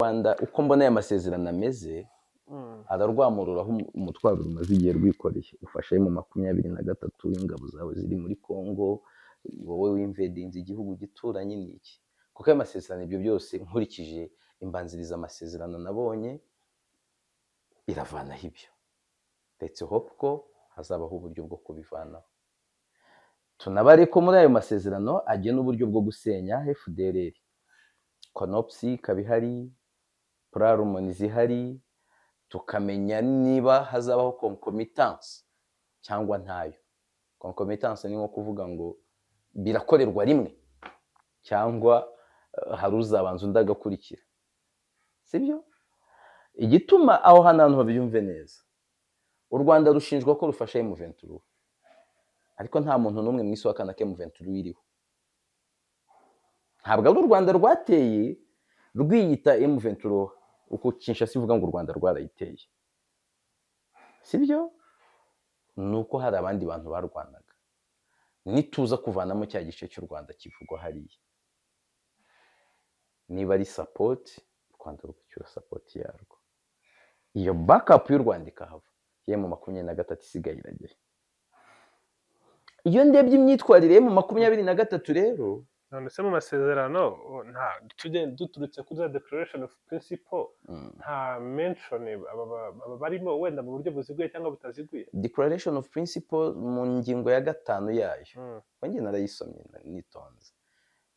Rwanda uko mbona aya masezerano ameze ararwamururaho umutwaro rumaze igihe rwikoreye ufashe mu 23 y'ingabo zawe ziri muri Congo wowe w'imvedinze igihugu gituranye n'iki kuko aya masezerano ibyo byose nkurikije imbanziriza amasezerano nabonye iravanaho ibyo let's hope ko hazabaho uburyo bwo kubivanaho tunabare ko muri ayo masezerano agena uburyo bwo gusenya FDLR konopsi kabihari prarumoni zihari tukamenya niba hazabaho concomitance cyangwa ntayo. Concomitance ni nko kuvuga ngo birakorerwa rimwe cyangwa hari uzabanza undagakurikira, sibyo? Igituma aho hanantu babyumve neza, u Rwanda rushinjwa ko rufasha M23 ariko nta muntu n'umwe mu iswaka na M23 iriho. Ntabwo ari u Rwanda rwateye rwiyita M23 uko Kinshasa ivuga ngo u Rwanda rwarayiteye, sibyo? Nuko hari abandi bantu barwanaga. Nituza kuvanamo cya gice cy'u Rwanda kivugwa hariya, niba ari support u Rwanda rugacyura support yarwo, iyo backup y'u Rwanda ikahava ye mu 23 isigaye iragera. Iyo ndebye imyitwarire mu 23 rero none se mu masezerano nta duturutse kuri the declaration of principle nta mention barimo wenda mu buryo buziguye cyangwa butaziguye. Declaration of principle mu ngingo ya 5 yayo wanjye narayisomye nitonze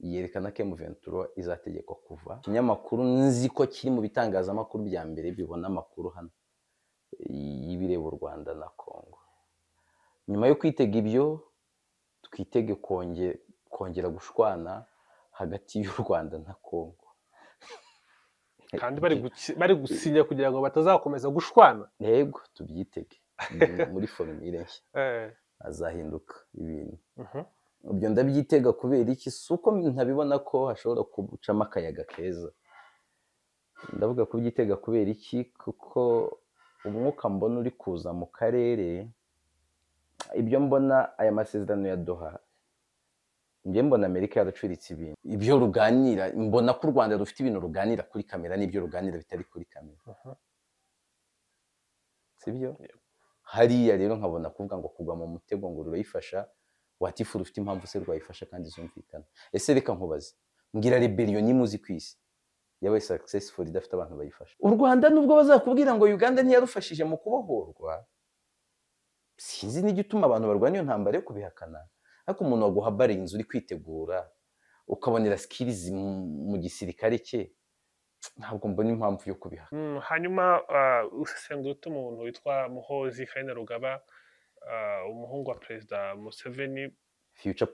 yerekana ko M23 izategekwa kuva. Kinyamakuru nzi ko kiri mu bitangazamakuru bya mbere bibona amakuru hano y'ibireba u Rwanda na Congo. Nyuma yo kwitega ibyo twitege kongera gushwana hagati y'u Rwanda na Congo, kandi bari gusinya kugira ngo batazakomeza gushwana. Yego tubyitege muri formule nshya azahinduka ibintu. Ubyo ndabyitega kubera iki? Suko ntabibona ko hashobora kubucama akayaga keza. Ndavuga kubyitega kubera iki? Kuko umwuka mbona uri kuza mu karere, ibyo mbona aya masezerano ya Doha, njye mbona Amerika yaracuritse ibintu ibyo ruganira, mbona ko u Rwanda rufite ibintu ruganira kuri kamera n'ibyo ruganira bitari kuri kamera, sibyo? Hariya rero nkabona kuvuga ngo kugwa mu mutego ngo rurayifasha, watifu rufite impamvu se rwayifasha kandi zumvikana. Ese reka nkubaze, mbwira rebellion imuzi kwisi yabaye successful idafite abantu bayifasha. U Rwanda nubwo bazakubwira ngo Uganda ntiyarufashije mu kubohorwa, sinzi n'igituma abantu barwanya iyo ntambara yo kubihakana. Ariko umuntu waguha barinzi uri kwitegura ukabonera skills mu gisirikare cye, ntabwo mbona impamvu yo kubihakana. Hanyuma usesengura umuntu witwa Muhoozi Kainerugaba, umuhungu wa Perezida Museveni, future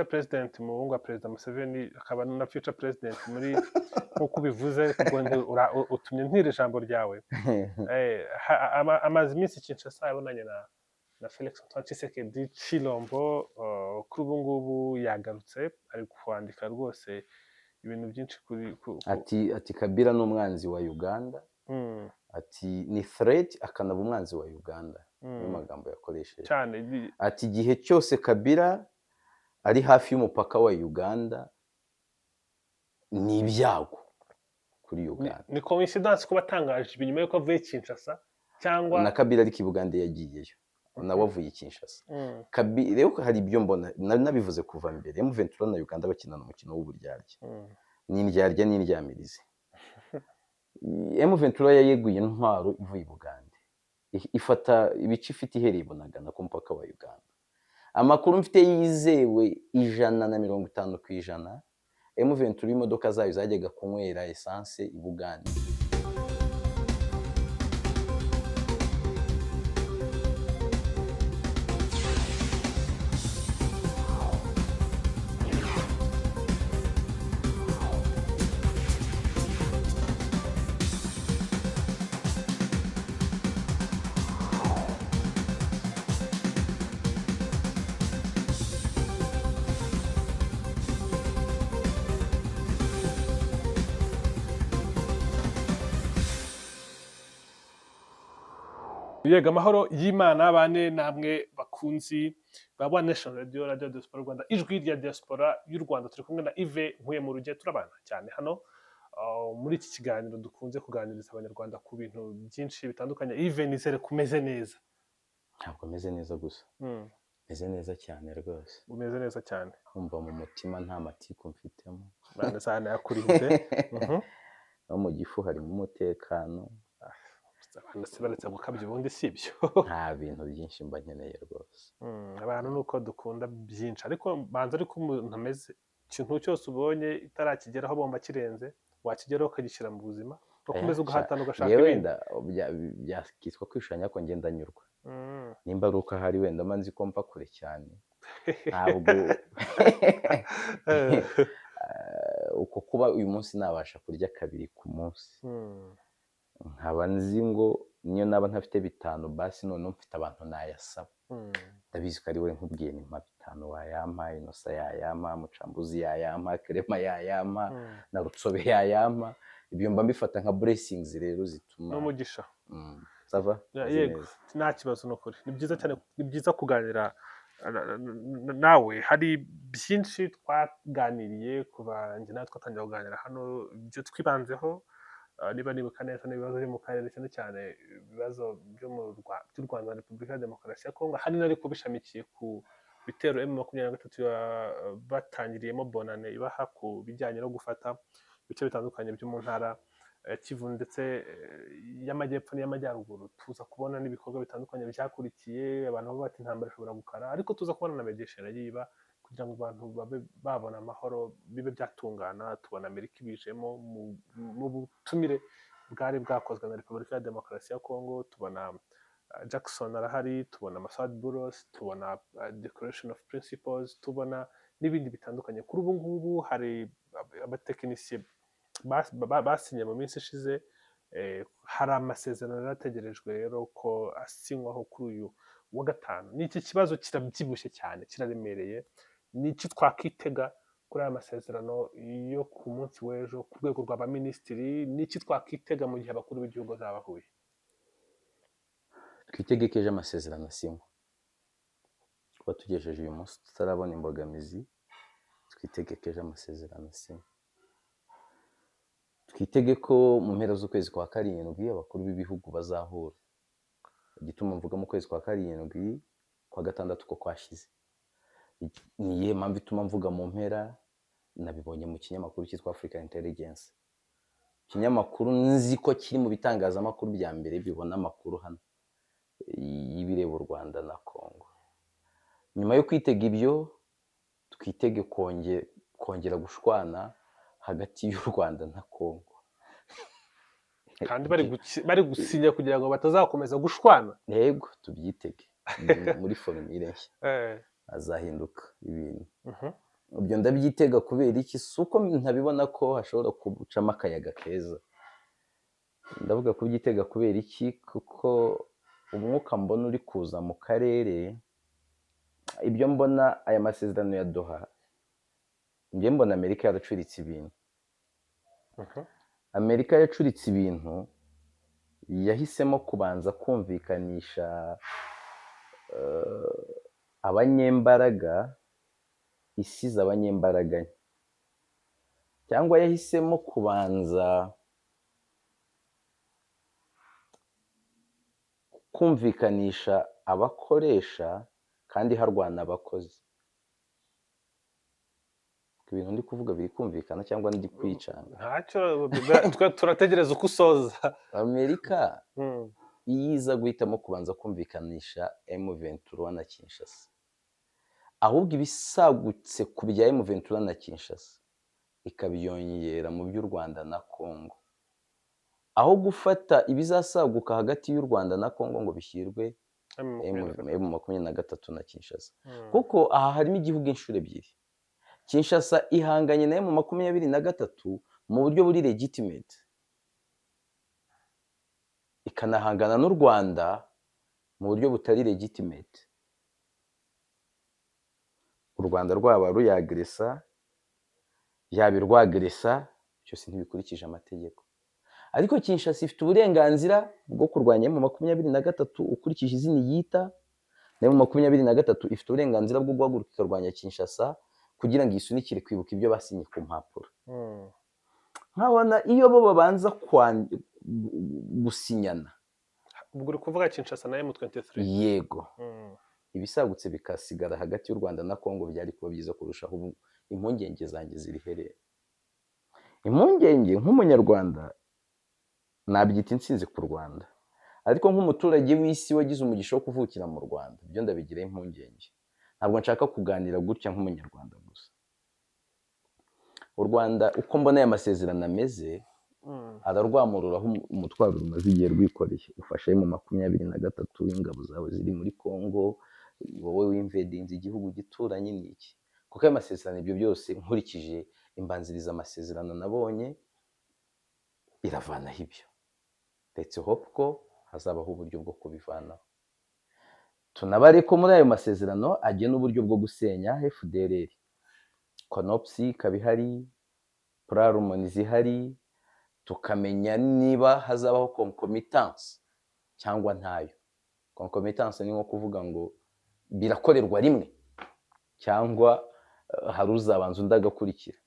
president umuhungu wa Perezida Museveni akaba na future president muri nkuko bivuze utumye ntire ijambo ryawe. Amaze iminsi Kinshasa yabonanye na Felix Antoine Tshisekedi Chilombo, kuri ubu ngubu yagarutse ari kwandika rwose ibintu byinshi kuri ati Kabila n'umwanzi wa Uganda, ati ni threat akanaba umwanzi wa Uganda, mu magambo yakoresheje cyane. Ati igihe cyose Kabila ari hafi y'umupaka wa Uganda ni ibyago kuri Uganda. Ni coincidence kuba atangaje inyuma yuko avuye Kinshasa cyangwa na Kabila ari ki Buganda yagiyeyo nawe avuye Kinshasa. Kabila rero hari ibyo mbona nabivuze kuva mbere, M23 na Uganda bakinana umukino w'uburyarya, n'indyarya n'indyamirizi. M23 yayeguye intwaro ivuye Buganda, ifata ibice ifite ihereye Bunagana ku mupaka wa Uganda. Amakuru mfite yizewe 150%, M23 imodoka zayo zajyaga kunywera essence i Buganda. Yega amahoro y'Imana bane namwe bakunzi ba One Nation Radio, Radio Diaspora Rwanda, ijwi rya diaspora y'u Rwanda. Turi kumwe na Yves Nkuye mu Ruge, turabana cyane hano muri iki kiganiro dukunze kuganiriza abanyarwanda ku bintu byinshi bitandukanye, even izere kumeze neza. ntabwo meze neza gusa, meze neza cyane rwose, Umeze neza cyane, nkumva mu mutima nta matiku mfitemo, Imana sana yakurinze. no mu gifu harimo umutekano, Abantu se baretse gukabya ubundi si ibyo. nta bintu byinshi mba nkeneye rwose. Abantu ni uko dukunda byinshi, ariko banza ariko umuntu ameze, ikintu cyose ubonye itarakigeraho bomba kirenze, wakigeraho ukagishyira mu buzima, ukomeza ugahatana ugashaka yewe ibindi. wenda byakitwa kwishanya ko ngenda nyurwa, nimba ari uko ahari wenda mba nzi ko mva kure cyane, ntabwo uko kuba uyu munsi nabasha kurya kabiri ku munsi, nkaba nzi ngo niyo naba ntafite bitanu basi noneho mfite abantu nayasaba, ndabizi ko ari we nkubwiye nimpa bitanu wayampa, Inosa yayampa, Mucambuzi yayampa, Kerema yayampa, na Rutsobe yayampa, ibyo mba mbifata nka blessings rero zituma n'umugisha. sava Yego, nta kibazo n'ukuri, ni byiza cyane, ni byiza kuganira nawe. Hari byinshi twaganiriye kuva njye nawe twatangira kuganira hano, ibyo twibanzeho niba nibuka neza n'ibibazo byo mu karere, cyane cyane ibibazo by'u Rwanda na Repubulika ya Demokarasi ya Kongo, hari n'ariko bishamikiye ku bitero M23 batangiriyemo bonane ibaha ku bijyanye no gufata ibice bitandukanye byo mu ntara Kivu ndetse y'amajyepfo n'iy'amajyaruguru. Tuza kubona n'ibikorwa bitandukanye byakurikiye, abantu bavuga bati intambara ishobora gukara, ariko tuza kubona na mediation yiba kugira ngo abantu babe babona amahoro, bibe byatungana. Tubona Amerika ibijemo mu butumire bwari bwakozwe na Repubulika ya Demokarasi ya Kongo, tubona Jackson arahari, tubona Masad Buros, tubona Declaration of Principles, tubona n'ibindi bitandukanye. Kuri ubu ngubu hari abatekinisiye basinye mu minsi ishize, hari amasezerano yarategerejwe rero ko asinywaho kuri uyu wa gatanu. N'iki kibazo kirabyibushye cyane, kiraremereye. N'iki twakwitega kuri aya masezerano yo ku munsi w'ejo ku rwego rw'abaminisitiri? N'iki twakwitega mu gihe abakuru b'igihugu bazabahuye? twitege ko ejo amasezerano asinywa, kuba tugejeje uyu munsi tutarabona imbogamizi, twitege ko ejo amasezerano asinywa. Twitege ko mu mpera z'ukwezi kwa karindwi abakuru b'ibihugu bazahura. Igituma mvuga mu kwezi kwa karindwi, kwa gatandatu ko kwashize, ni iyihe mpamvu ituma mvuga mu mpera? Nabibonye mu kinyamakuru cyitwa Africa Intelligence, ikinyamakuru nzi ko kiri mu bitangazamakuru bya mbere bibona amakuru hano y'ibireba u Rwanda na Kongo. Nyuma yo kwitega ibyo, twitege kongera gushwana hagati y'u Rwanda na Kongo, kandi bari gusinya kugira ngo batazakomeza gushwana. yego tubyitege muri formule nshya azahinduka ibintu. Ibyo ndabyitega kubera iki? Si uko ntabibona ko hashobora gucamo akayaga keza, ndavuga kubyitega kubera iki? Kuko umwuka mbona uri kuza mu karere, ibyo mbona aya masezerano ya Doha, njye mbona Amerika yaracuritse ibintu. Amerika yacuritse ibintu, yahisemo kubanza kumvikanisha abanyembaraga isize abanyembaraga nke, cyangwa yahisemo kubanza kumvikanisha abakoresha kandi harwana abakozi. Ibintu ndi kuvuga biri kumvikana cyangwa ndi kwicanga? Ntacyo, turategereza uko usoza. Amerika iyiza guhitamo kubanza kumvikanisha M23 na Kinshasa, ahubwo ibisagutse ku bya M23 na Kinshasa ikabyongera mu by'u Rwanda na Kongo, aho gufata ibizasaguka hagati y'u Rwanda na Kongo ngo bishyirwe M23 na Kinshasa. Kuko aha harimo igihugu inshuro ebyiri. Kinshasa ihanganye na M23 mu buryo buri legitimate, ikanahangana n'u Rwanda mu buryo butari legitimate. U Rwanda rwaba ruyagresa, yaba rwagresa, byose ntibikurikije amategeko. Ariko Kinshasa ifite uburenganzira bwo kurwanya M23 ukurikije izina yita, na M23 ifite uburenganzira bwo guhaguruka ikarwanya Kinshasa kugira ngo isunikire kwibuka ibyo basinye ku mpapuro. nkabona iyo bo babanza gusinyana, ubwo uri kuvuga Kinshasa na M23. yego, ibisagutse bikasigara hagati y'u Rwanda na Congo byari kuba byiza kurushaho. Ubu impungenge zanjye zirihereye. Impungenge nk'umunyarwanda nabyita intsinzi ku Rwanda, ariko nk'umuturage w'isi wagize umugisha wo kuvukira mu Rwanda, byo ndabigiraho impungenge. Ntabwo nshaka kuganira gutya nk'umunyarwanda gusa. U Rwanda uko mbona aya masezerano ameze, ararwamururaho umutwaro rumaze igihe rwikoreye. Ufashe mu 23 y'ingabo zawe ziri muri Congo, wowe w'imvedinzi igihugu gituranye n'iki. Kuko aya masezerano ibyo byose nkurikije imbanziriza amasezerano nabonye iravanaho ibyo. Let's hope ko hazabaho uburyo bwo kubivanaho. Tunabare ko muri ayo masezerano agena uburyo bwo gusenya FDLR. Konopsi ikaba ihari, Prarumoni zihari, tukamenya niba hazabaho concomitance cyangwa ntayo. Concomitance ni nko kuvuga ngo birakorerwa rimwe cyangwa hari uzabanza undi agakurikira,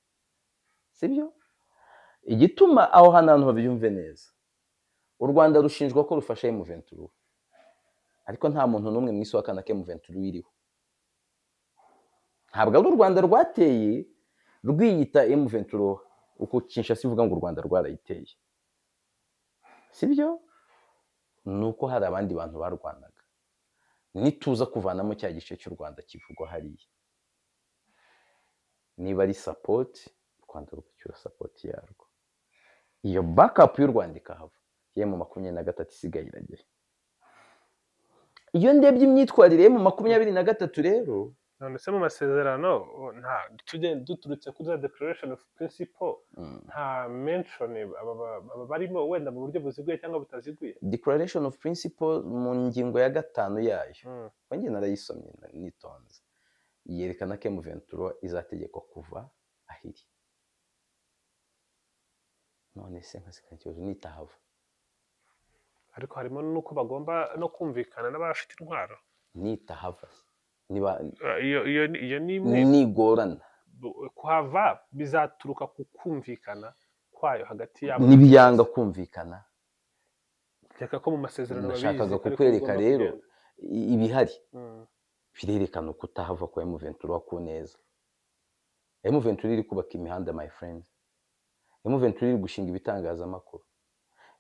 sibyo? Igituma aho hantu babyumve neza, u Rwanda rushinjwa ko rufasha M23, ariko nta muntu n'umwe mu isi wakana ko M23 iriho. Ntabwo ari u Rwanda rwateye rwiyita M23 uko Kinshasa ivuga ngo u Rwanda rwarayiteye, sibyo? Nuko hari abandi bantu barwanaga. Nituza kuvanamo cya gice cy'u Rwanda kivugwa hariya, niba ari support, u Rwanda rugacyura support yarwo. Iyo backup y'u Rwanda ikahava, mu 23 isigaye iragera. Iyo ndebye imyitwarire mu 23 rero, none se mu masezerano nta duturutse kuri za declaration of principle, nta mention barimo wenda mu buryo buziguye cyangwa butaziguye. Declaration of principle mu ngingo ya 5 yayo, wanjye narayisomye nitonze, yerekana ko M23 izategekwa kuva ahiri. None se nkasika cyo nitahava, ariko harimo nuko bagomba no kumvikana n'abafite intwaro. Nitahava niba iyo ni nigorana kuhava bizaturuka ku kumvikana kwayo hagati yabo. Nibiyanga kumvikana, reka ko mu masezerano babizi. Nashakaga kukwereka rero ibihari birerekana uko utahava kwa M23 ku neza. M23 iri kubaka imihanda, my friend. M23 iri gushinga ibitangazamakuru.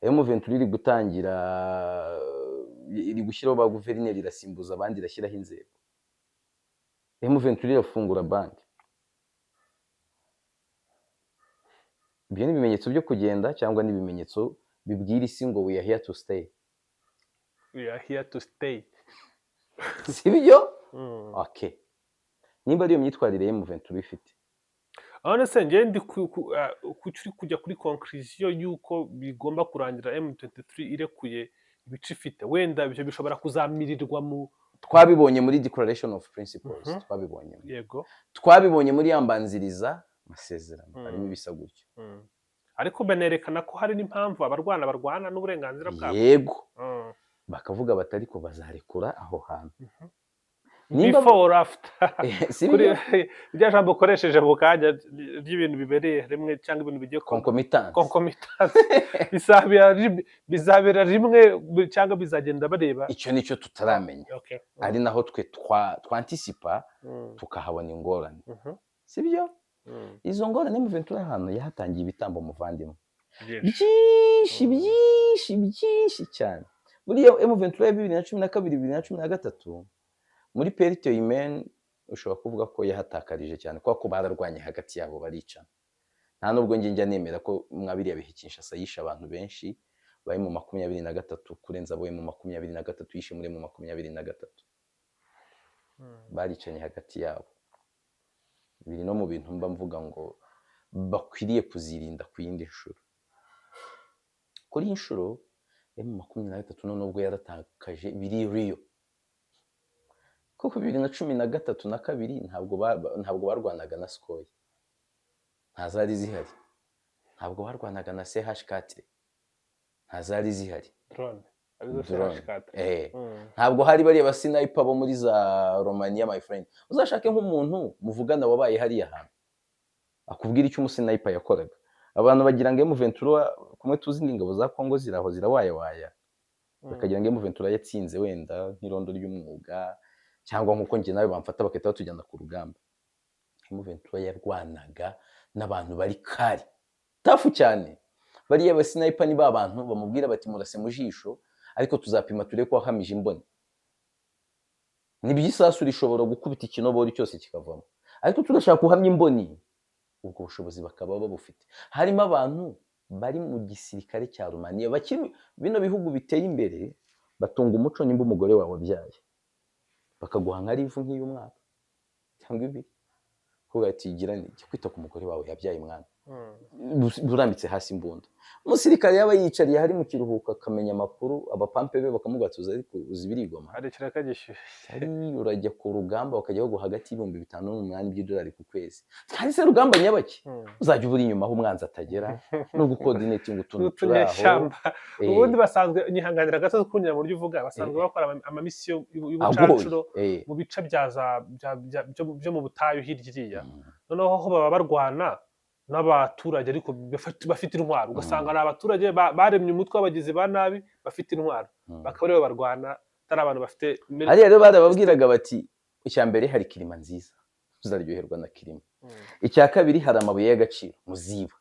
M23 iri gutangira, iri gushyiraho ba guverineri, irasimbuza abandi, irashyiraho inzego. M23 irafungura banki. Ibyo ni ibimenyetso byo kugenda cyangwa ni ibimenyetso bibwira isi ngo we are here to stay? We are here to stay. Sibyo? Okay. Nimba ari iyo myitwarire M23 ifite, Ahone se ngiye ndi kucyuri kujya kuri conclusion yuko bigomba kurangira M23 irekuye ibice ifite, wenda ibyo bishobora kuzamirirwa mu twabibonye muri declaration of principles, twabibonye. Yego. Twabibonye muri yambanziriza masezerano, harimo ibisa gutyo. Ariko benerekana ko hari n'impamvu barwana n'uburenganzira bwabo. Yego. Bakavuga batari ko bazarekura aho hantu. Before or after. Kuri bya jambo koresheje bukajya by'ibintu bibereye rimwe cyangwa ibintu bigiye concomitance. Bizabera rimwe cyangwa bizagenda bareba. Icyo nicyo tutaramenya. Okay. Ari naho twe twanticipa tukahabona ingorane. Sibyo? Izo ngorane M23 hano yahatangiye ibitambo muvandimwe. Byinshi cyane. Buriya M23 ya 2012-2013 muri Perito Yemen ushobora kuvuga ko yahatakarije cyane kwa ko bararwanye hagati yabo baricana. Nta nubwo njya nemera ko mwabiriya bihe Kinshasa yisha abantu benshi bari mu 23 kurenza abo mu 23 yishe muri mu 23. Baricanye hagati yabo. Biri no mu bintu mba mvuga ngo bakwiriye kuzirinda ku yindi nshuro. Kuri inshuro M23 nubwo yaratakaje biri Rio. Kuko 2013 na 2 ntabwo barwanaga na Skoy, ntazari zihari. Ntabwo barwanaga na CH4, ntazari zihari. Drone. CH4. Ntabwo hari bari abasniper bo muri za Romania, my friend. Uzashake nk'umuntu muvugana wabaye hariya hantu akubwira icyo umusniper yakoraga. abantu bagira ngo M23 kumwe tuzi n'ingabo za Kongo ziraho zirawayawaya bakagira ngo M23 yatsinze wenda nk'irondo ry'umwuga cyangwa nkuko njye nawe bamfata bakahita batujyana ku rugamba. M23 yarwanaga n'abantu bari kari tafu cyane, bariya abasniper ni ba bantu bamubwira bati murase mu jisho ariko tuzapima turebe ko wahamije imboni. Nibyisasu rishobora gukubita ikinobori cyose kikavamo, ariko turashaka kuhamya imboni. Ubwo bushobozi bakaba babufite. Harimo abantu bari mu gisirikare cya Romania bakiri bino bihugu biteye imbere, batunga umuco nimba umugore wawe wabyaye bakaguha nka rivu nk'iy'umwaka cyangwa ibiri, kuvuga ati gira kwita ku mugore wawe yabyaye mwana burambitse hasi imbunda. Umusirikare yaba yicariye hari mu kiruhuko akamenya amakuru, abapampe be bakamugatuza ariko uzi birigoma hari kirakagishyushye ari urajya ku rugamba bakajya baguha hagati y'ibihumbi 5 n'umunani by'idolari ku kwezi. Kandi se rugamba nyabaki uzajya ubura inyuma aho umwanzi atagera no gucoordinating utuntu turaho. Ubundi basanzwe nyihanganira gato kunyura mu buryo uvuga basanzwe bakora amamisiyo y'ubucancuro mu bice byo mu butayu hirya noneho ho baba barwana n'abaturage ariko bafite intwaro, ugasanga ari abaturage baremye umutwe w'abagizi ba nabi bafite intwaro bakaba rero barwana atari abantu bafite. Hariya rero barababwiraga bati icya mbere hari kirima nziza tuzaryoherwa na kirima, icya kabiri hari amabuye y'agaciro muziba,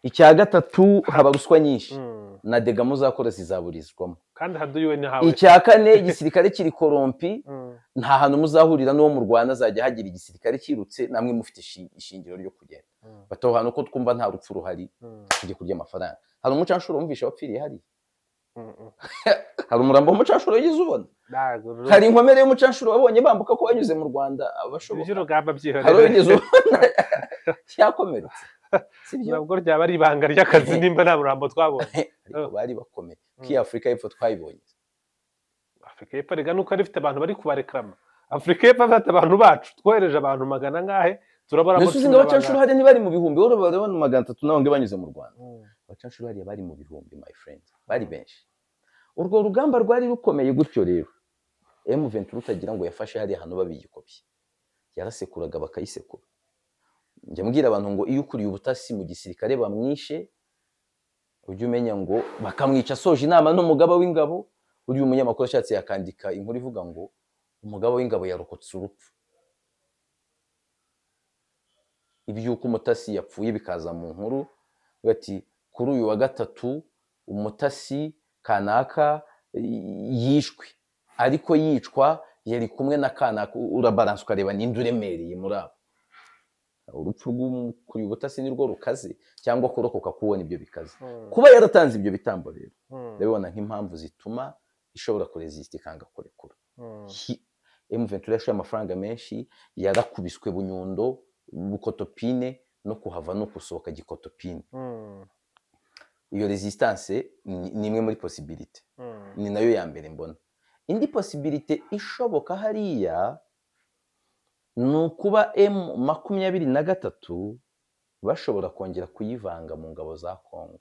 icya gatatu haba ruswa nyinshi na dega muzakora zizaburizwamo, kandi haduyiwe ni hawe, icya kane igisirikare kiri korompi nta hantu muzahurira n'uwo mu Rwanda azajya hagira igisirikare kirutse namwe mufite ishingiro ryo kugenda batohana uko twumva nta rupfu ruhari tujye kurya amafaranga. Hari umucanshuro wumvisha wapfiriye hari hari umurambo w'umucanshuro yagize ubona, hari inkomere y'umucanshuro wabonye bambuka ko banyuze mu Rwanda abashoboka by'urugamba byihorera hari wigeze ubona cyakomeretse sibyo nabwo ryaba ari ibanga ry'akazi nimba nta murambo twabonye ariko bari bakomeye ki Afrika y'Epfo twayibonye. Afrika y'Epfo rega nuko rifite abantu bari kubarekrama. Afrika y'Epfo afite abantu bacu twohereje abantu magana ngahe turabara mu singa abacanshuro hari ntibari mu bihumbi woro barabona 300 nabonge banyuze mu Rwanda. Abacanshuro hari bari mu bihumbi my friend bari benshi. Urwo rugamba rwari rukomeye gutyo rero M23 utagira ngo yafashe hari hano babiyikopye yarasekuraga bakayisekura. Njye mbwira abantu ngo iyo ukuriye ubutasi mu gisirikare bamwishe ujye umenya ngo bakamwica soje inama n'umugaba w'ingabo. Uri umunyamakuru ashatse yakandika inkuru ivuga ngo umugaba w'ingabo yarokotse urupfu, ibyuko umutasi yapfuye bikaza mu nkuru bati kuri uyu wa gatatu umutasi kanaka yishwe ariko yicwa yari kumwe na kanaka. Urabalance ukareba ninde uremereye muri abo. Urupfu rw'ukuri ubutasi ni rwo rukaze cyangwa kurokoka kubona ibyo bikaze kuba yaratanze ibyo bitambo rero ndabibona nk'impamvu zituma ishobora kuresista ikanga kurekura. M23 yashoye amafaranga menshi yarakubiswe Bunyundo Bukotopine no kuhava no kusohoka Gikotopine. Iyo resistance ni imwe muri possibility ni nayo ya mbere mbona. Indi possibility ishoboka hariya nukuba M23 bashobora kongera kuyivanga mu ngabo za Kongo.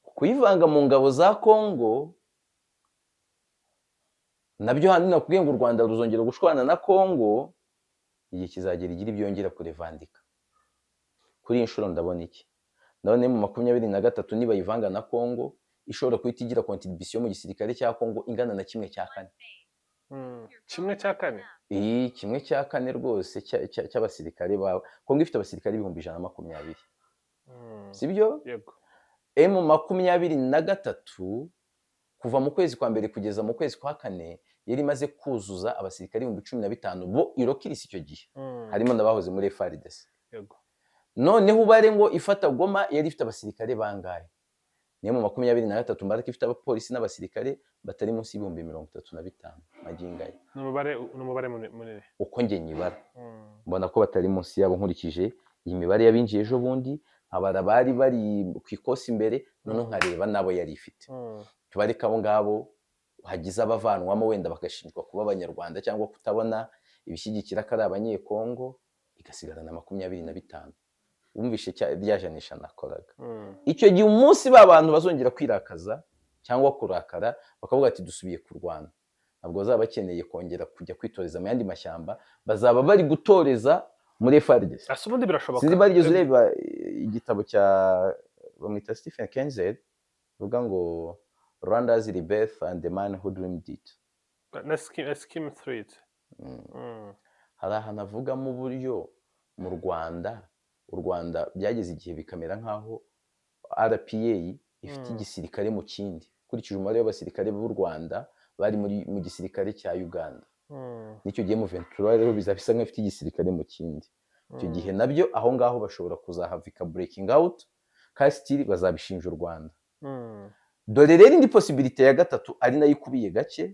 Kuyivanga mu ngabo za Kongo nabyo handi nakubwiye ngo u Rwanda ruzongera gushwana na Kongo igihe kizagera igira ibyongera kurevandika. Kuri inshuro ndabona iki ndabona M23 niba yivanga na Kongo ishobora kuhita igira contribution mu gisirikare cya Kongo ingana na 1/4. 1/4 1/4 rwose cy'abasirikare bawe. Kongo ifite abasirikare 120. Sibyo? Yego. M23 kuva mu kwezi kwa mbere kugeza mu kwezi kwa kane yari imaze kuzuza abasirikare 15,000 bo irokirisi icyo gihe harimo nabahoze muri FARDC. Yego. Noneho ubare ngo ifata Goma yari ifite abasirikare bangahe? Niyo mu 23 mbaraka ifite abapolisi n'abasirikare batari munsi y'ibihumbi 35 magingaye. Numubare munini. Uko nge nyibara. Mbona ko batari munsi yabo nkurikije iyi mibare yabinjiye ejo bundi abara bari ku ikosi imbere none nkareba nabo yari ifite. Tubareka abo ngabo hagize abavanwamo wenda bagashinjwa kuba abanyarwanda cyangwa kutabona ibishyigikira kari abanyekongo igasigara na 25. Wumvishe ryajanisha nakoraga. Icyo gihe umunsi b'abantu bazongera kwirakaza cyangwa kurakara bakavuga ati dusubiye ku Rwanda ntabwo bazaba bakeneye kongera kujya kwitoreza mu yandi mashyamba, bazaba bari gutoreza muri FARDC. ese ubundi birashoboka sinzi barigeze ureba igitabo cya bamwita Stephen Kenzel uvuga ngo Rwanda's rebirth and the man who dreamed it. na skim through it. Hari ahantu avugamo uburyo mu Rwanda u Rwanda byageze igihe bikamera nk'aho RPA ifite igisirikare mu kindi kurikije umubare w'abasirikare b'u Rwanda bari mu gisirikare cya Uganda. Nicyo gihe mu Ventura rero bizabisa nk'ifite igisirikare mu kindi. Icyo gihe nabyo aho ngaho bashobora kuzahavika breaking out kandi still bazabishinja u Rwanda. Dore rero indi possibility ya gatatu ari nayo ikubiye gake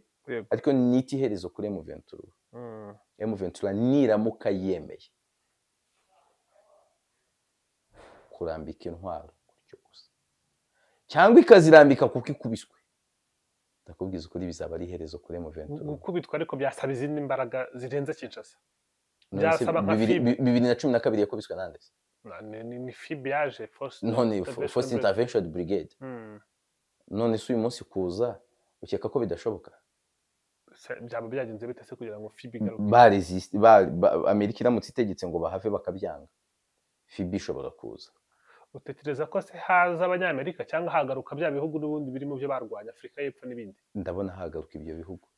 ariko niti iherezo kuri M23. M23 niramuka yemeye kurambika intwaro gutyo gusa cyangwa ikazirambika kuko ikubiswe, ndakubwiza ukuri bizaba ari iherezo kuri M23. Gukubitwa ariko byasaba izindi mbaraga zirenze Kinshasa. Byasaba nka 2012 yakubiswe nande ni FIB yaje Force Intervention Brigade. None se uyu munsi kuza ukeka ko bidashoboka? Byaba byagenze bite se kugira ngo FIB igaruke? Amerika iramutse itegetse ngo bahave bakabyanga, FIB ishobora kuza. Utekereza ko se haza abanyamerika cyangwa hagaruka bya bihugu n'ubundi birimo byo barwanya Afurika y'Epfo n'ibindi? Ndabona hagaruka ibyo bihugu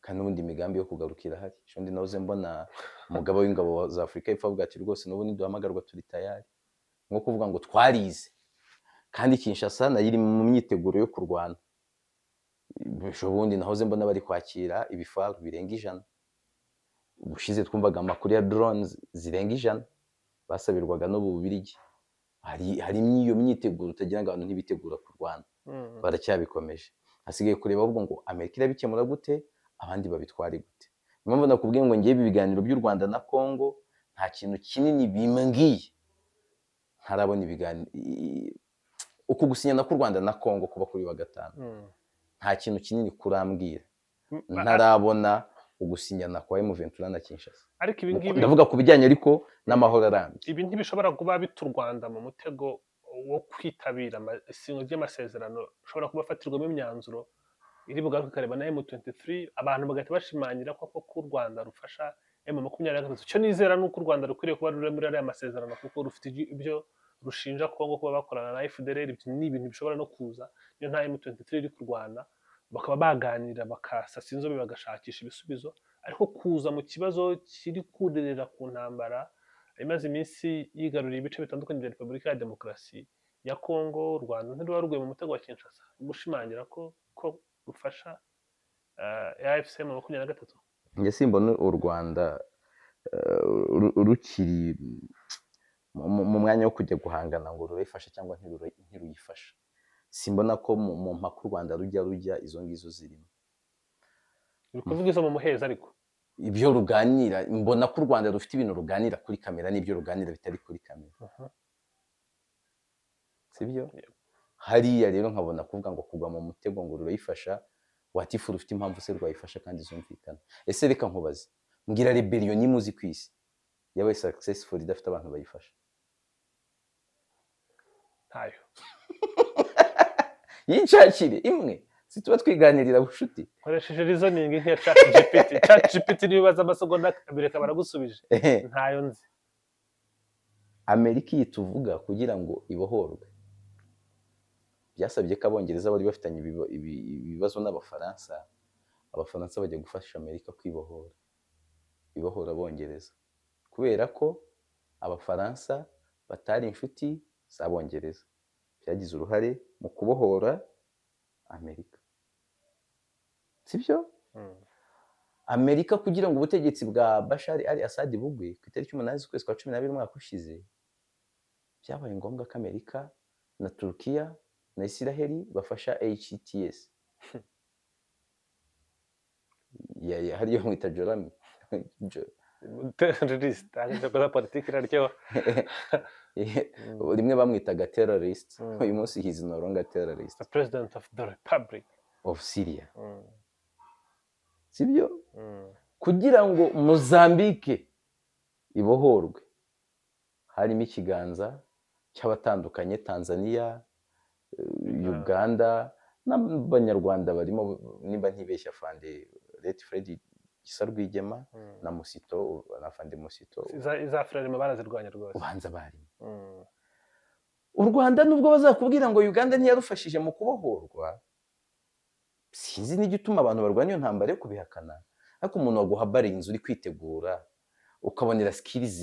kandi n'ubundi imigambi yo kugarukira hari. Shondi nahoze mbona umugabo w'ingabo za Afurika y'Epfo avuga ati rwose n'ubundi duhamagarwa turi tayari, nko kuvuga ngo twarize. Kandi Kinshasa nayo iri mu myiteguro yo kurwana. Ubundi nahoze mbona bari kwakira ibifaru birenga 100. Ubushize twumvaga amakuru ya drones zirenga 100 basabirwaga no Bubiligi. Hari iyo myiteguro utagira ngo abantu ntibitegura kurwana. Baracyabikomeje. Hasigaye kureba ahubwo ngo Amerika irabikemura gute, abandi babitware gute. Impamvu nakubwiye ngo ngiye ibiganiro by'u Rwanda na Congo nta kintu kinini bimbwiye. Ntarabona ibiganiro uko gusinyana ku Rwanda na Congo kuba kuri wa gatanu. Nta kintu kinini kurambwira. Ntarabona ugusinyana kwa M23 na Kinshasa. Ariko ibi ngibi ndavuga ku bijyanye ariko n'amahoro arambye. Ibi ntibishobora kuba bitu Rwanda mu mutego wo kwitabira isingo ry'amasezerano ushobora kubafatirwamo imyanzuro iri bugaruke kareba na M23 abantu bagahita bashimangira ko u Rwanda rufasha M23. Cyo nizera nuko u Rwanda rukwiriye kuba ruri muri aya masezerano kuko rufite ibyo rushinja Kongo kuba bakorana na FDLR. Ibyo ni ibintu bishobora no kuza niyo nta M23 iri kurwana bakaba baganira bakasasa inzobe bagashakisha ibisubizo. Ariko kuza mu kibazo kiri kuderera ku ntambara imaze iminsi yigaruriye ibice bitandukanye bya Repubulika ya Demokarasi ya Kongo, u Rwanda ntirubaruguye mu mutego wa Kinshasa gushimangira ko rufasha AFC mu 23. Nge simbona u Rwanda rukiri mu mwanya wo kujya guhangana ngo rurayifasha cyangwa ntiruyifasha. Simbona ko mu mpaka u Rwanda rujya izo ngizo zirimo. Kuvuga izo mu muheza ariko ibyo ruganira mbona ko u Rwanda rufite ibintu ruganira kuri kamera n'ibyo ruganira bitari kuri kamera. Sibyo? Hariya rero nkabona kuvuga ngo kugwa mu mutego ngo rurayifasha, watifu rufite impamvu se rwayifasha kandi zumvikana. Ese reka nkubaze, mbwira rebellion imuzi ku isi yabaye successful idafite abantu bayifasha? Ntayo. Yinshakire imwe situba twiganirira bushuti. Koresheje reasoning nk'iya ChatGPT. ChatGPT nibaza amasegonda bireka baragusubije. Ntayo nzi. Amerika yituvuga kugira ngo ibohorwe. Byasabye ko abongereza bari bafitanye ibibazo n'abafaransa. Abafaransa bajya gufasha Amerika kwibohora. Ibohora abongereza. Kubera ko abafaransa batari inshuti z'abongereza. Byagize uruhare mu kubohora Amerika. Sibyo? Amerika kugira ngo ubutegetsi bwa Bashar al-Assad bugwe ku itariki 8 z'ukwezi kwa 12 umwaka ushize, byabaye ngombwa ko Amerika na Turkiya na Israeli bafasha HTS. Hariyo mwita Jorami. Terrorist, agakora politiki raryo. Rimwe bamwitaga terrorist. Uyu munsi he is no longer terrorist. The President of the Republic of Syria. Sibyo? Kugira ngo Mozambique ibohorwe harimo ikiganza cy'abatandukanye, Tanzania, Uganda n'abanyarwanda barimo, nimba ntibeshya Fande Let Freddy Gisa Rwigema na Musito na Fandi Musito iza Frelimo barazirwanya rwose ubanza barimo. U Rwanda nubwo bazakubwira ngo Uganda ntiyarufashije mu kubohorwa, sinzi n'igituma abantu barwanya iyo ntambara yo kubihakana, ariko umuntu waguha barinzi uri kwitegura ukabonera skills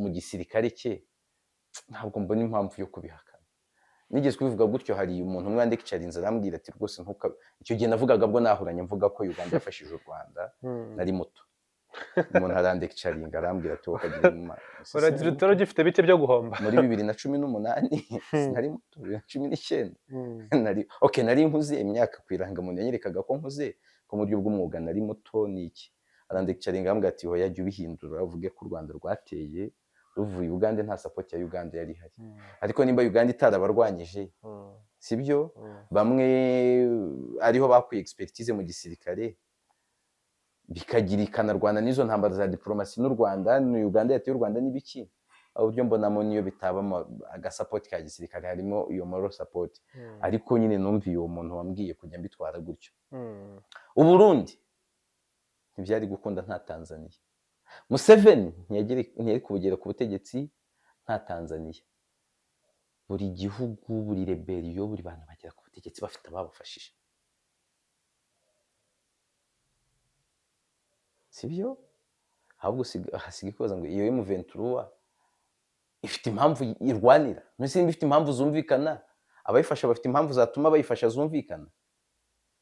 mu gisirikare cye, ntabwo mbona impamvu yo kubihakana. Nigeze kubivuga gutyo, hari umuntu umwe wandikirarinze arambwira ati rwose icyo gihe navugaga bwo nahuranye mvuga ko Uganda yafashije u Rwanda nari muto. Umuntu arandikiraringa arambwira ati wakagira inama uragira utoro gifite bike byo guhomba muri 2018 nari muto 2019 nari nkuze imyaka kwirangamuntu yanyerekaga ko nkuze ko mu buryo bw'umwuga nari muto niki. Arandikiraringa arambwira ati hoya jya ubihindura uvuge ko u Rwanda rwateye ruvuye Uganda, nta support ya Uganda yari ihari. Ariko nimba Uganda itarabarwanyije sibyo, bamwe ariho bakuye expertise mu gisirikare bikagira ikanarwana n'izo ntambara za diplomasi n'u Rwanda, ni Uganda yateye u Rwanda n'ibiki, aho byo mbonamo niyo bitaba agasupport ka gisirikare harimo iyo moral support. Ariko nyine numviye uwo muntu wambwiye kujya mbitwara gutyo. U Burundi ntibyari gukunda nta Tanzania. Museveni ntiyari kubugera ku butegetsi nta Tanzania. Buri gihugu, buri rebellion, buri bantu bagera ku butegetsi bafite ababafashije, sibyo? Ahubwo hasiga ikoza ngo iyo M23 ifite impamvu irwanira, nese ifite impamvu zumvikana, abayifasha bafite impamvu zatuma bayifasha zumvikana.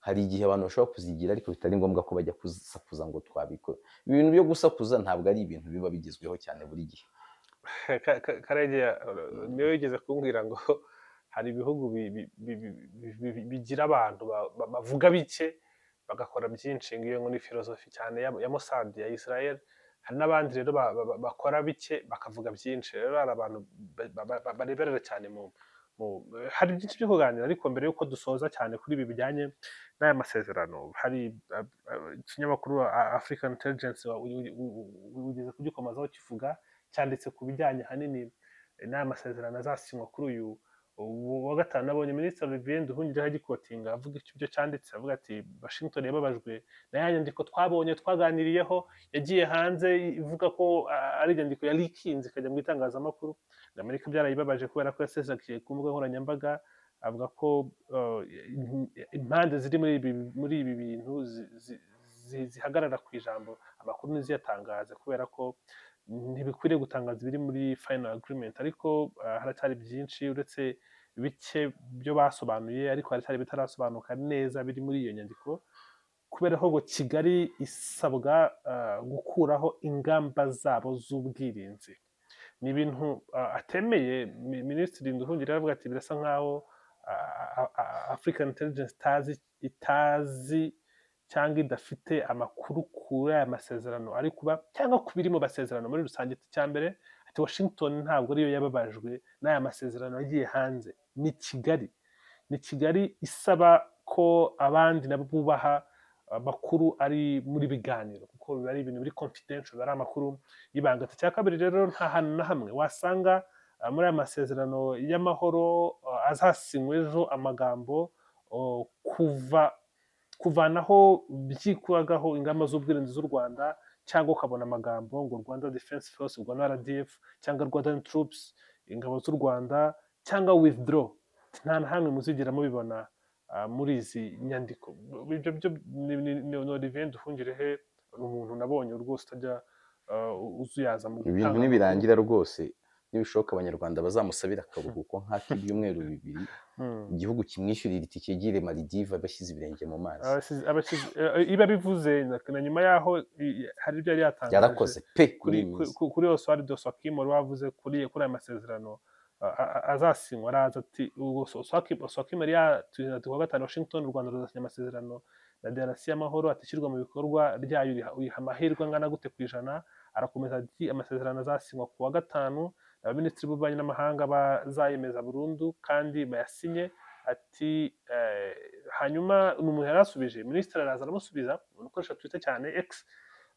Hari igihe abantu bashobora kuzigira ariko bitari ngombwa ko bajya kusakuza ngo twabikora. Ibintu byo gusakuza ntabwo ari ibintu biba bigezweho cyane buri gihe. Karegeya niyo yigeze kumbwira ngo hari ibihugu bigira abantu bavuga bike bagakora byinshi, ngiyo ngo ni filozofi cyane ya Mossad ya Israel. Hari n'abandi rero bakora bike bakavuga byinshi. Rero hari abantu bareberera cyane hari byinshi byo kuganira, ariko mbere yuko dusoza cyane kuri ibi bijyanye n'aya masezerano, hari ikinyamakuru African Intelligence ugeze kugikomazaho kivuga, cyanditse ku bijyanye hanini n'aya masezerano azasinywa kuri uyu wa gatanu. Nabonye Minisitiri Olivier Nduhungirehe agikotinga avuga icyo cyanditse, avuga ati Washington yababajwe na ya nyandiko twabonye twaganiriyeho yagiye hanze ivuga ko ari inyandiko ya leakinze ikajya mu itangazamakuru. Amerika byarayibabaje kubera ko yasesakiye ku mbuga nkoranyambaga, avuga ko impande ziri muri ibi bintu zihagarara ku ijambo, amakuru ntiziyatangaze kubera ko ntibikwiriye gutangaza ibiri muri final agreement. Ariko haracyari byinshi uretse bike byo basobanuye, ariko haracyari bitarasobanuka neza biri muri iyo nyandiko, kubera ko Kigali isabwa gukuraho ingamba zabo z'ubwirinzi. Ni ibintu atemeye. Minisitiri Nduhungirehe aravuga ati birasa nkaho African Intelligence itazi cyangwa idafite amakuru kuri aya masezerano ari kuba cyangwa ku biri mu masezerano muri rusange. Icya mbere ati Washington ntabwo ariyo yababajwe n'aya masezerano yagiye hanze, ni Kigali isaba ko abandi nabo bubaha amakuru ari muri biganiro, kuko biba ari ibintu biri confidential, ari amakuru y'ibanga. Icya kabiri rero nta hantu na hamwe wasanga muri aya masezerano y'amahoro azasinywe ejo amagambo kuvanaho byikuragaho ingamba z'ubwirinzi z'u Rwanda, cyangwa ukabona amagambo ngo Rwanda Defense Force, ubwo na RDF, cyangwa Rwandan Troops, ingabo z'u Rwanda, cyangwa withdraw. Nta na hamwe muzigera mubibona muri izi nyandiko. Ibyo byo ni Olivier Nduhungirehe, umuntu nabonye rwose utajya uzuyaza mu ibintu nibirangira rwose nibishoboka Abanyarwanda bazamusabira akaruhuko nk'ak'ibyumweru 2, igihugu kimwishyurira itike gire Maldives bashyize ibirenge mu mazi. Iba bivuze na nyuma yaho hari ibyo yari yatangaje yarakoze pe kuri Oswald Doswakim wari wavuze kuri aya masezerano azasinywa. Araza ati Doswakim yari yatuye ati kuwa gatanu Washington u Rwanda ruzasinya amasezerano na DRC y'amahoro, atishyirwa mu bikorwa ryayo uyiha amahirwe angana gute ku ijana. Arakomeza ati amasezerano azasinywa kuwa gatanu, abaminisitiri b'ububanyi n'amahanga bazayemeza burundu kandi bayasinye. Ati hanyuma umuntu yarasubije, minisitiri araza aramusubiza, ukoresha Twitter cyane X,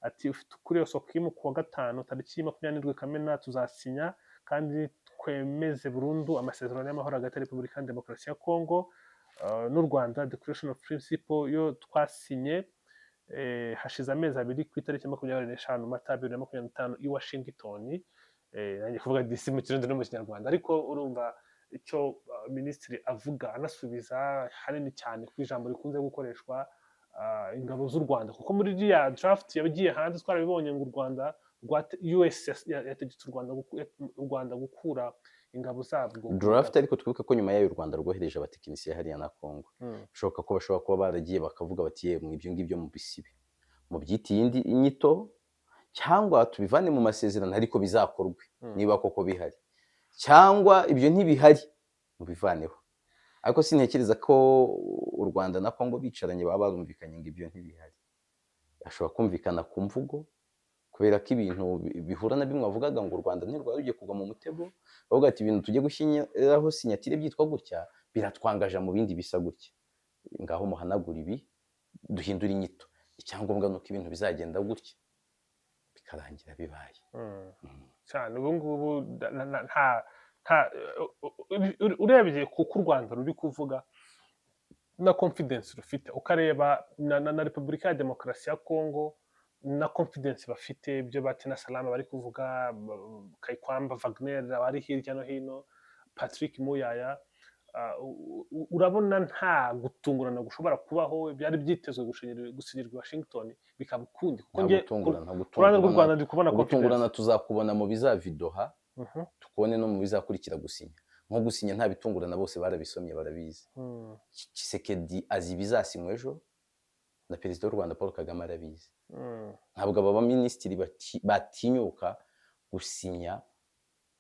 ati kuri Doswakim kuwa gatanu tariki 27 Kamena tuzasinya kandi twemeze burundu amasezerano y'amahoro hagati ya Repubulika ya Demokarasi ya Kongo n'u Rwanda, Declaration of Principle yo twasinye hashize amezi abiri ku itariki 25 Mata 2025 i Washington, nanjye kuvuga DC mu Kirundi no mu Kinyarwanda, ariko urumva icyo minisitiri avuga anasubiza hanini cyane ku ijambo rikunze gukoreshwa ingabo z'u Rwanda, kuko muri iriya draft yagiye hanze twarabibonye ngo u Rwanda US yategetse u Rwanda gukura ingabo zabwo draft, ariko twibuke ko nyuma y'ayo u Rwanda rwohereje abatekinisiye hariya na Congo. Bishoboka ko bashobora kuba baragiye bakavuga bati yemwe ibyo ngibyo mu bisibe mu byita iyindi inyito, cyangwa tubivane mu masezerano ariko bizakorwe niba koko bihari, cyangwa ibyo ntibihari mubivaneho. Ariko sintekereza ko u Rwanda na Congo bicaranye baba barumvikanye ngo ibyo ntibihari. Ashobora kumvikana ku mvugo, kubera ko ibintu bihura na bimwe bavugaga ngo u Rwanda ntirwari rugiye kugwa mu mutego, bavuga ati ibintu tugiye gushyiraho sinyatire byitwa gutya biratwangaje mu bindi bisa gutya, ngaho muhanagura ibi duhindura inyito, icyangombwa nuko ibintu bizagenda gutya bikarangira bibaye cyane. Ubu ngubu urebye kuko u Rwanda ruri kuvuga na confidence rufite, ukareba na Repubulika ya Demokarasi ya Congo na confidence bafite, ibyo Batina Salama bari kuvuga, Kayikwamba Wagner bari hirya no hino, Patrick Muyaya, urabona nta gutungurana gushobora kubaho. Byari byitezwe gusinyirwa Washington bikaba ukundi, kuko nge Rwanda rw'u Rwanda ndi kubona gutungurana tuzakubona mu bizavidoha tukubone no mu bizakurikira gusinya. Nko gusinya nta bitungurana, bose barabisomye barabizi. Tshisekedi azi ibizasinywa ejo na perezida w'u Rwanda Paul Kagame arabizi. Ntabwo aba minisitiri batinyuka gusinya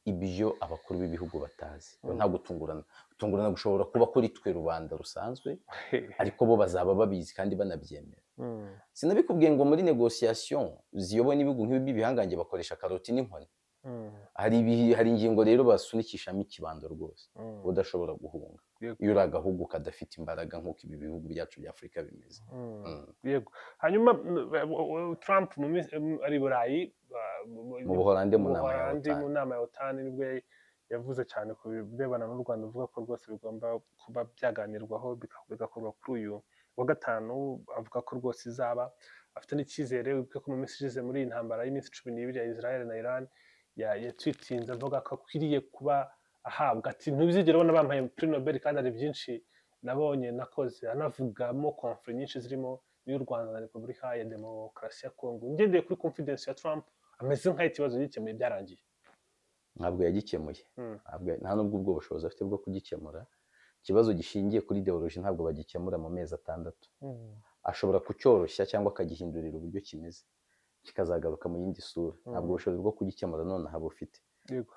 ibyo abakuru b'ibihugu batazi. Nta gutungurana gushobora kuba kuri twe rubanda rusanzwe, ariko bo bazaba babizi kandi banabyemera. Sinabikubwiye ngo muri negociation ziyobowe n'ibihugu nk'ibi bihangange bakoresha karoti n'inkoni. Hari ingingo rero basunikishamo ikibando rwose udashobora guhunga iyo uri agahugu kadafite imbaraga nk'uko ibi bihugu byacu bya Afurika bimeze. Yego. Hanyuma Trump ari Burayi mu Buholandi mu nama ya OTAN nibwo yavuze cyane ku birebana n'u Rwanda, avuga ko rwose bigomba kuba byaganirwaho bigakorwa kuri uyu wa gatanu. Avuga ko rwose izaba afite n'icyizere ko mu minsi ishize muri iyi ntambara y'iminsi 12 ya Israel na Iran yatwitinze avuga ko akwiriye kuba ahabwa, ati ntibizigera ubona bampaye Prix Nobel kandi ari byinshi nabonye nakoze, anavugamo conflict nyinshi zirimo n'u Rwanda na Repubulika ya Demokarasi ya Congo. Ngendeye kuri confidence ya Trump, ameze nk'aho ikibazo gikemuye byarangiye. Ntabwo yagikemuye, nta nubwo ubwo bushobozi afite bwo kugikemura. Ikibazo gishingiye kuri ideology ntabwo bagikemura mu mezi 6. Ashobora kucyoroshya cyangwa akagihindurira uburyo kimeze kikazagaruka mu yindi sura. Ntabwo ubushobozi bwo kugikemura none haba ufite,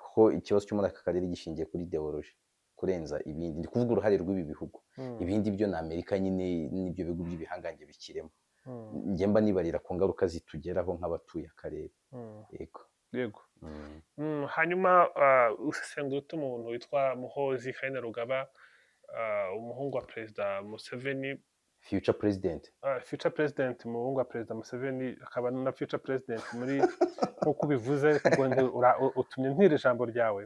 kuko ikibazo cyo muri aka karere gishingiye kuri ideology kurenza ibindi. Ndi kuvuga uruhare rw'ibi bihugu, ibindi byo na Amerika nyine n'ibyo bihugu by'ibihangange bikiremo. Njye mba nibarira ku ngaruka zitugeraho nk'abatuye akarere. Yego. Hanyuma usesengura umuntu witwa Muhoozi Kainerugaba, umuhungu wa Perezida Museveni, future president, umuhungu wa Perezida Museveni, akaba na future president muri nk'uko ubivuze, utumye ntira ijambo ryawe.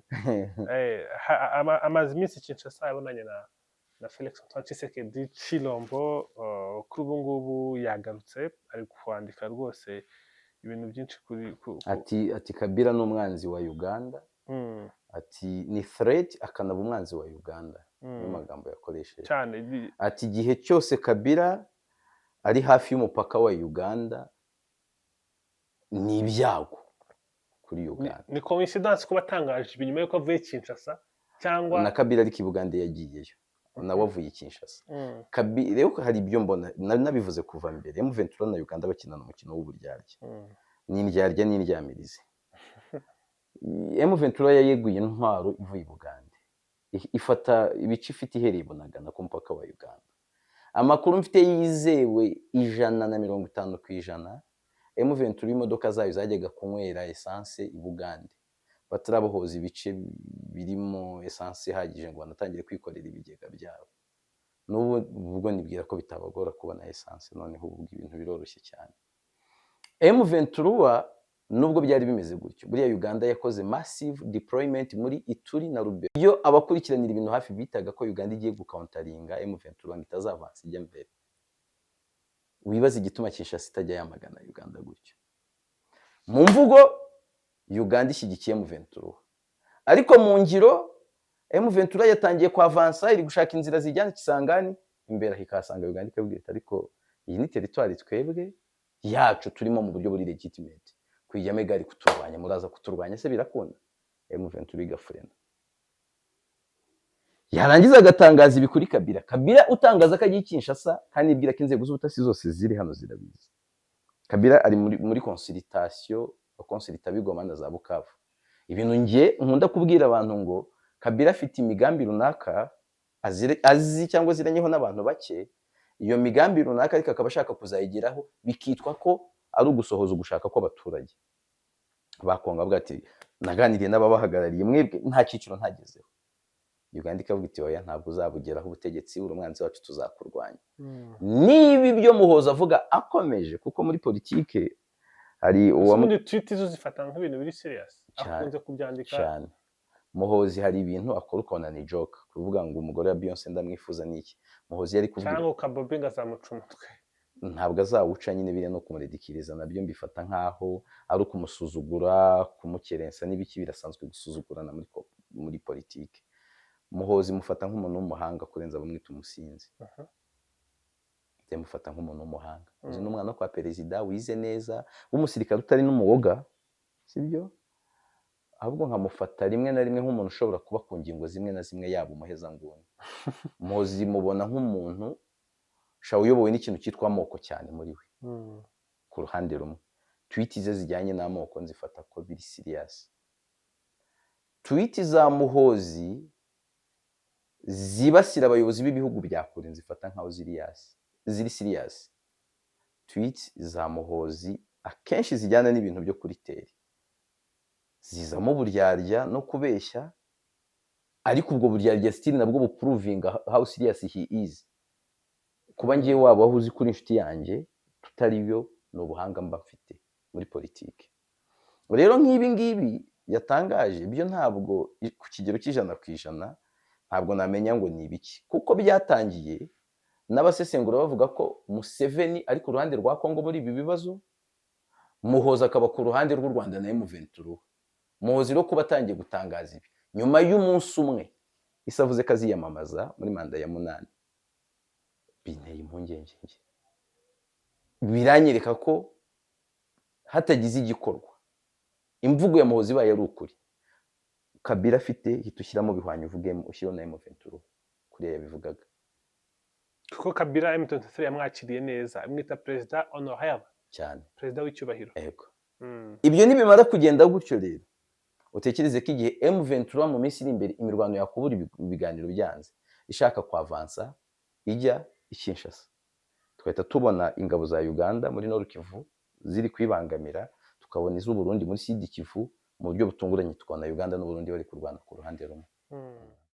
Amaze iminsi Kinshasa yabonanye na Felix Antoine Tshisekedi Tshilombo, kuri ubu ngubu yagarutse ari kwandika rwose ibintu byinshi ati Kabila n'umwanzi wa Uganda, ati ni threat akanaba umwanzi wa Uganda, niyo magambo yakoresheje cyane. Ati igihe cyose Kabila ari hafi y'umupaka wa Uganda ni ibyago kuri Uganda. Ni coincidence ko batangaje inyuma yuko avuye Kinshasa, cyangwa na Kabila ariko i Buganda yagiyeyo nawe avuye Kinshasa. Kabila rero hari ibyo mbona nabivuze kuva mbere, M23 na Uganda bakinana umukino w'uburyarya, n'indyarya n'indyamirizi. M23 yayeguye intwaro ivuye i Buganda, ifata ibice ifite ihereye Bunagana ku mupaka wa Uganda. Amakuru mfite yizewe 150%, M23 imodoka zayo zajyaga kunywera essence i Buganda, batarabohoza ibice birimo essence ihagije ngo banatangire kwikorera ibigega byabo. N'ubu ubwo nibwira ko bitabagora kubona essence, noneho ubwo ibintu biroroshye cyane. M23 nubwo byari bimeze gutyo, buriya Uganda yakoze massive deployment muri Ituri na Rubero. Iyo abakurikiranira ibintu hafi bitaga ko Uganda igiye gucountaringa M23 ngo itazavansa ijya mbere. wibaza igituma Kinshasa itajya yamagana Uganda gutyo. Mu mvugo Uganda ishyigikiye M23, ariko mu ngiro M23 yatangiye kwavansa iri gushaka inzira zijyana Kisangani, imbere hikasanga Uganda ikabwira ariko iyi ni territoire twebwe yacu turimo mu buryo buri legitimate, kwijyamo igari kuturwanya, muraza kuturwanya se birakunda. M23 igafurena, yarangiza agatangaza ibi kuri Kabila. Kabila utangaza ko agiye Kinshasa kandi ibwira ko inzego z'ubutasi zose ziri hano zirabizi. Kabila ari muri consultation, consulta Bigoma na za Bukavu. Ibintu ngiye nkunda kubwira abantu ngo Kabila afite imigambi runaka azi cyangwa ziranyeho n'abantu bake, iyo migambi runaka ariko akaba ashaka kuzayigeraho bikitwa ko ari ugusohoza ugushaka kw'abaturage. Bakonga bwa ati naganiriye n'ababahagarariye, mwebwe nta cyiciro ntagezeho. Uganda ikavuga iti oya ntabwo uzabugeraho ubutegetsi, uri umwanzi wacu tuzakurwanya. Niba ibyo Muhoza avuga akomeje, kuko muri politike hari uwo tweet zo zifata nk'ibintu biri serious, akunze kubyandika cyane. Muhozi hari ibintu akora ukabona ni joke, kuvuga ngo umugore wa Beyonce ndamwifuza niki. Muhozi yari kuvuga cyangwa Kabobe ngazamuca umutwe, ntabwo azawuca nyine bire no kumuredikiriza, nabyo mbifata nkaho ari ukumusuzugura, kumukerensa n'ibiki birasanzwe gusuzugurana muri politike. Muhozi mufata nk'umuntu w'umuhanga kurenza bamwita umusinzi. Mufata nk'umuntu w'umuhanga, uzi n'umwana wo kwa perezida wize neza, w'umusirikare utari n'umuwoga, sibyo? Ahubwo nkamufata rimwe na rimwe nk'umuntu ushobora kuba ku ngingo zimwe na zimwe yaba umuhezanguni. Muhozi mubona nk'umuntu shawe uyobowe n'ikintu cyitwa amoko cyane muri we. Ku ruhande rumwe tweet ze zijyanye n'amoko nzifata ko biri serious. Tweet za Muhozi zibasira abayobozi b'ibihugu bya kure nzifata nkaho ziri serious. Tweet za Muhozi akenshi zijyana n'ibintu byo kuri teri, zizamo buryarya no kubeshya, ariko ubwo buryarya still nabwo buprovinga how serious he is. Kuba ngiye waba uzi kuri inshuti yanjye tutari byo n'ubuhanga mba mfite muri politike. Rero nk'ibi ngibi yatangaje byo ntabwo ku kigero c'100% ntabwo namenya ngo ni ibiki, kuko byatangiye n'abasesengura bavuga ko Museveni ari ku ruhande rwa Kongo muri ibi bibazo, Muhoza akaba ku ruhande rw'u Rwanda na M23. Muhozi rero kuba atangiye gutangaza ibi nyuma y'umunsi umwe isavuze ko aziyamamaza muri manda ya 8, binteye impungenge. Biranyereka ko hatagize igikorwa, imvugo ya Muhozi baye ari ukuri, Kabila afite hitushyiramo bihwanye uvugemo ushyiro na M23 kuri yabivugaga. Kuko Kabila M23 yamwakiriye neza, amwita president honorable cyane, president w'icyubahiro. Yego. Ibyo nibimara kugenda gutyo rero utekereze ko igihe M23 mu minsi iri imbere imirwano yakubura ibiganiro byanze ishaka kwavansa ijya Kinshasa, twahita tubona ingabo za Uganda muri Nord Kivu ziri kwibangamira, tukabona iz'u Burundi muri Sud Kivu mu buryo butunguranye, tukabona Uganda n'u Burundi bari kurwana ku ruhande rumwe.